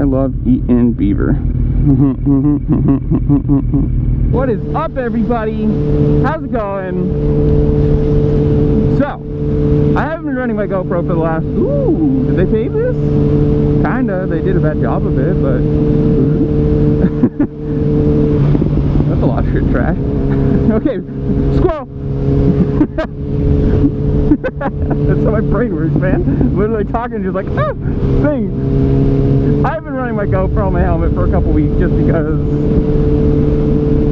love eating beaver. What is up, everybody? How's it going? So, I haven't been running my GoPro for the last... Ooh, did they pave this? Kinda. They did a bad job of it, but... That's a lot of shit trash. Okay, squirrel! That's how my brain works, man. Literally talking, just like, ah, thing. I've been running my GoPro on my helmet for a couple weeks just because,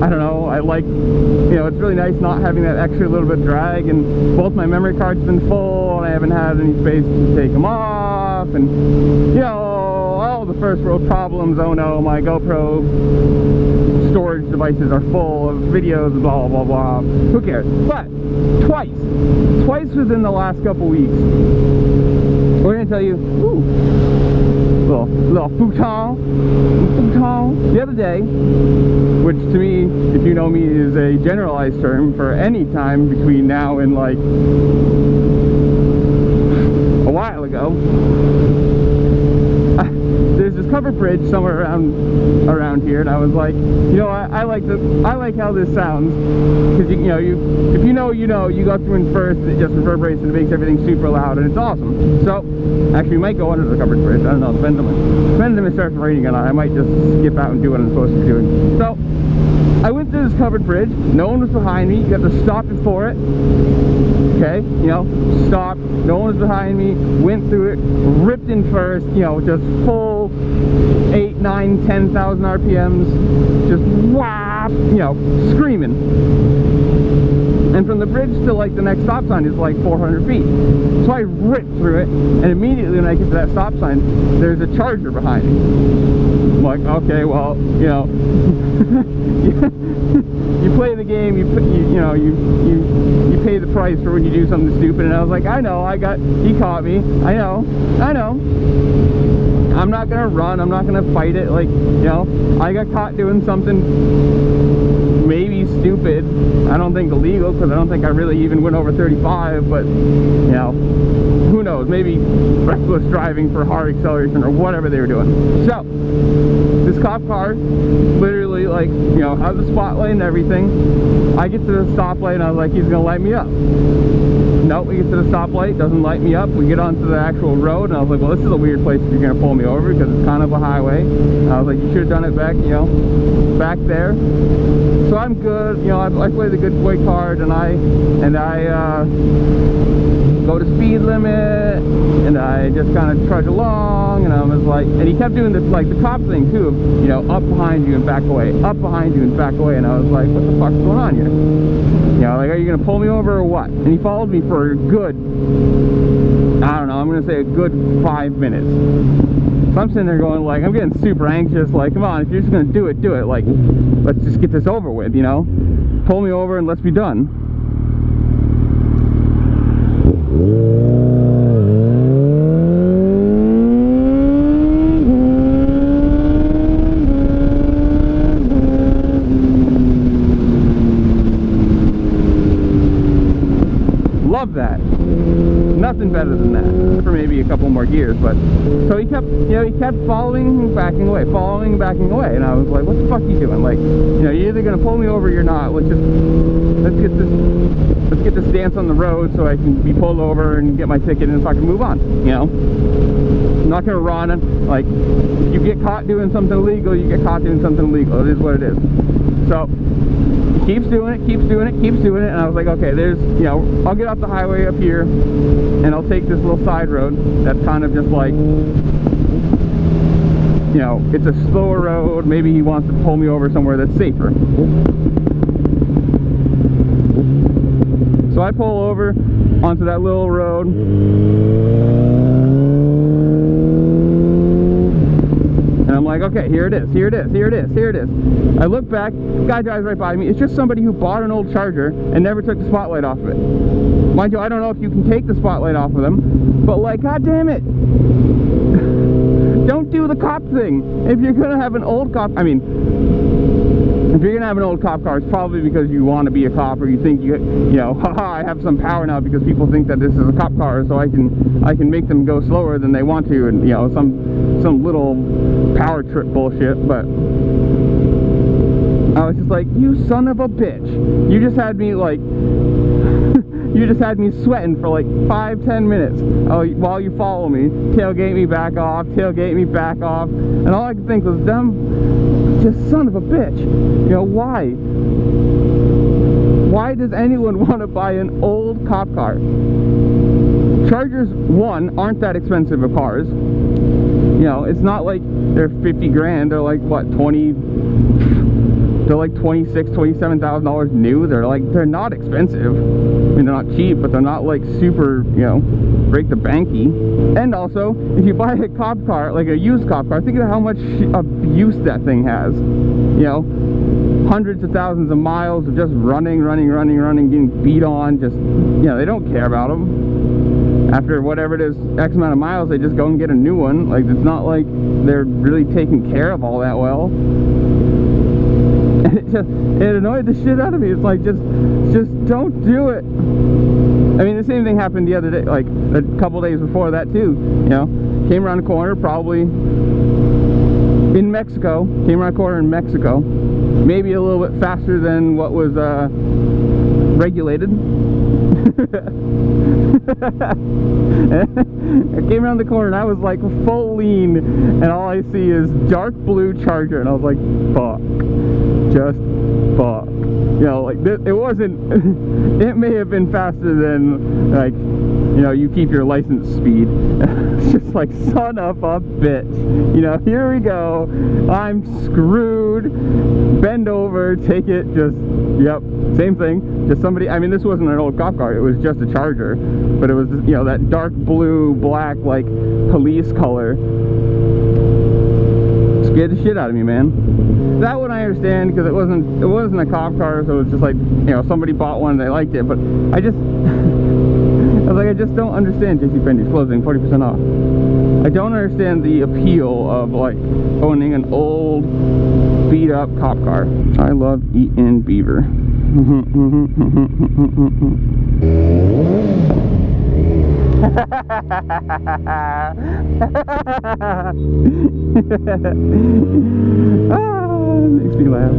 I don't know, I like, you know, it's really nice not having that extra little bit of drag, and both my memory cards have been full, and I haven't had any space to take them off, and, you know, all the first world problems. Oh no, my GoPro storage devices are full of videos, blah blah blah. Who cares? But twice within the last couple weeks, we're gonna tell you, ooh, little futon the other day, which to me, if you know me, is a generalized term for any time between now and like a while ago. There's this covered bridge somewhere around here, and I was like, you know, I like how this sounds, because if you know, you go through and first, it just reverberates and it makes everything super loud, and it's awesome. So actually, we might go under the covered bridge. I don't know. Depends on if it starts raining or not. I might just skip out and do what I'm supposed to be doing. So I went through this covered bridge. No one was behind me. You have to stop before it. Okay, you know, stop. No one was behind me. Went through it, ripped in first. You know, just full 8, 9, 10,000 RPMs. Just whap. You know, screaming. And from the bridge to like the next stop sign is like 400 feet. So I ripped through it, and immediately when I get to that stop sign, there's a charger behind me. I'm like, okay, well, you know, you play the game, you pay the price for when you do something stupid. And I was like, I know, he caught me. I know. I'm not gonna run. I'm not gonna fight it. Like, you know, I got caught doing something maybe stupid. I don't think illegal, because I don't think I really even went over 35, but, you know, who knows, maybe reckless driving for hard acceleration or whatever they were doing. So this cop car literally, like, you know, has the spotlight and everything. I get to the stoplight and I was like, he's gonna light me up. Nope, we get to the stoplight, doesn't light me up. We get onto the actual road, and I was like, well, this is a weird place if you're gonna pull me over, because it's kind of a highway. And I was like, you should have done it back, you know, back there. So I'm good, you know, I play the good boy card, and I go to speed limit, and I just kind of trudge along, and I was like, and he kept doing this, like, the cop thing too, of, you know, up behind you and back away, up behind you and back away, and I was like, what the fuck's going on here? You know, like, are you gonna pull me over or what? And he followed me for a good, I don't know, I'm gonna say a good 5 minutes. So I'm sitting there going, like, I'm getting super anxious, like, come on, if you're just gonna do it, like, let's just get this over with, you know? Pull me over and let's be done. Love that. Nothing better than that, for maybe a couple more years. But so he kept, you know, he kept following, backing away, following, backing away, and I was like, what the fuck are you doing? Like, you know, you're either gonna pull me over or you're not. Let's get this dance on the road so I can be pulled over and get my ticket and fucking move on. You know, I'm not gonna run. And, like, if you get caught doing something illegal, you get caught doing something illegal. It is what it is. So keeps doing it, and I was like, okay, there's, you know, I'll get off the highway up here, and I'll take this little side road that's kind of just like, you know, it's a slower road. Maybe he wants to pull me over somewhere that's safer. So I pull over onto that little road, and I'm like, okay, here it is. I look back, guy drives right by me. It's just somebody who bought an old Charger and never took the spotlight off of it. Mind you, I don't know if you can take the spotlight off of them, but, like, god damn it, don't do the cop thing. If you're gonna have an old cop, I mean, If you're gonna have an old cop car, it's probably because you want to be a cop, or you think you know, haha, I have some power now because people think that this is a cop car, so I can make them go slower than they want to, and you know, some little power trip bullshit. But I was just like, you son of a bitch, you just had me like you just had me sweating for like 5-10 minutes while you follow me, tailgate me back off, tailgate me back off, and all I could think was, just son of a bitch. You know, why does anyone want to buy an old cop car? Chargers, one, aren't that expensive of cars. You know, it's not like they're 50 grand. They're like, what, they're like $26,000, $27,000 new. They're not expensive. I mean, they're not cheap, but they're not like super, you know, break the banky. And also, if you buy a cop car, like a used cop car, think of how much abuse that thing has. You know, hundreds of thousands of miles of just running, getting beat on. Just, you know, they don't care about them. After whatever it is, X amount of miles, they just go and get a new one. Like, it's not like they're really taking care of all that well. It annoyed the shit out of me. It's like, just don't do it. I mean, the same thing happened the other day, like a couple days before that too. You know, came around the corner, probably in Mexico. Came around the corner in Mexico, maybe a little bit faster than what was regulated. I came around the corner and I was like full lean, and all I see is dark blue Charger, and I was like, fuck. Just fuck. You know, like, it wasn't it may have been faster than, like, you know, you keep your license speed. It's just like, son of a bitch. You know, here we go, I'm screwed. Bend over, take it, just, yep, same thing. Just somebody, I mean, this wasn't an old cop car, it was just a Charger, but it was, you know, that dark blue, black, like, police color. Scared the shit out of me, man. That one I understand, because it wasn't a cop car, so it's just like, you know, somebody bought one and they liked it. But I was like, I just don't understand. JCPenney's closing 40% off. I don't understand the appeal of like owning an old beat up cop car. I love eating beaver. Makes me laugh.